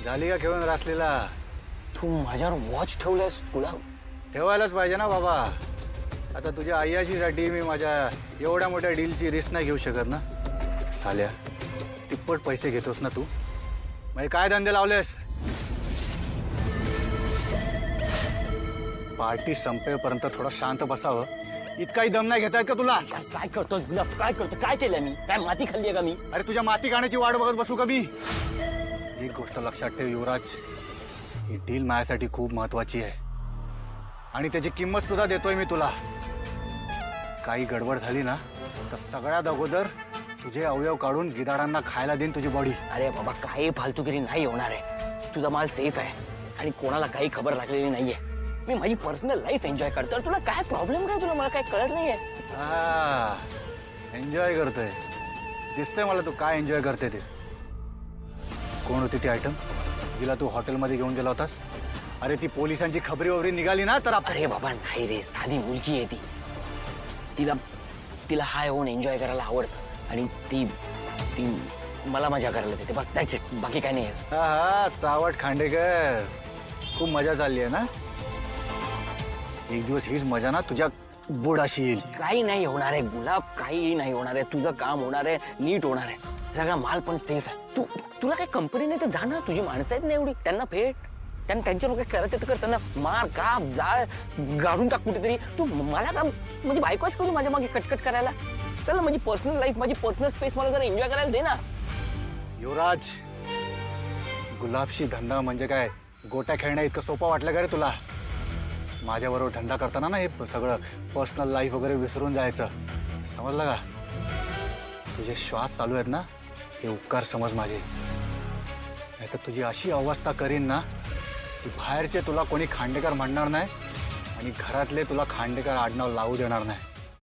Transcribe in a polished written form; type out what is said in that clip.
झाली का खेळून रासलेला? तू माझ्यावर वॉच ठेवलंयस गुलाब? ठेवायलाच पाहिजे ना बाबा. आता तुझ्या अय्याशीसाठी मी माझ्या एवढ्या मोठ्या डीलची रिस्क नाही घेऊ शकत ना. साल्या, तिप्पट पैसे घेतोस ना तू. मग काय धंदे लावलेस? पार्टी संपेपर्यंत थोडं शांत बसावं. इतकाही दम नाही घेता येत का तुला? काय करतोस गुलाब? काय करतो? काय केलं मी? काय माती खाल्ली आहे का मी? अरे तुझ्या माती खाण्याची वाट बघत बसू का मी? एक गोष्ट लक्षात ठेव युवराज, ही डील माझ्यासाठी खूप महत्वाची आहे आणि त्याची किंमत सुद्धा देतोय मी तुला. काही गडबड झाली ना तर सगळ्यात अगोदर तुझे अवयव काढून गिधाडांना खायला देईन तुझी बॉडी. अरे बाबा, काही फालतूगिरी नाही होणार आहे. तुझा माल सेफ आहे आणि कोणाला काही खबर लागलेली नाहीये. मी माझी पर्सनल लाईफ एन्जॉय करतो. तुला काय प्रॉब्लेम काय? तुला मला काय कळत नाहीये. हा, एन्जॉय करतोय. दिसतंय मला तू काय एन्जॉय करते ते. कोण होती ती आयटम जिला तू हॉटेलमध्ये घेऊन गेला होतास? अरे ती पोलिसांची खबरी वगैरे निघाली ना तर अरे बाबा नाही रे, साधी मुलगी आहे ती. तिला तिला हाय होऊन एन्जॉय करायला आवडतं आणि ती ती मला मजा करायला देते. बस दॅट्स इट. बाकी काय नाही. हा हा, चावट खांडेकर, खूप मजा चालली आहे ना. एक दिवस हीच मजा ना तुझ्या बुडाशी येईल. काही नाही होणार आहे गुलाब, काही नाही होणार आहे. तुझं काम होणार आहे, नीट होणार आहे. सगळा माल पण सेफ आहे. तुला काही कंपनी नाही तर जा ना. तुझी माणसं आहेत ना एवढी, त्यांना भेट. त्यांच्या लोक करत येतं कर. त्यांना मार, काप, जाळ गाडून टाक कुठेतरी. तू मला का म्हणजे बायकोच करू माझ्या मागे कटकट करायला? चल ना, माझी पर्सनल लाईफ, माझी पर्सनल स्पेस मला जरा एन्जॉय करायला दे ना. युवराज, गुलाबशी धंदा म्हणजे काय गोट्या खेळणं इतकं सोपं वाटलं का रे तुला? माझ्याबरोबर धंदा करताना ना हे सगळं पर्सनल लाईफ वगैरे विसरून जायचं, समजलं का? तुझे श्वास चालू आहेत ना, हे उपकार समज माझे. नाही तर तुझी अशी अवस्था करीन ना की बाहेरचे तुला कोणी खांडेकर म्हणणार नाही आणि घरातले तुला खांडेकर आडनाव लावू देणार नाही.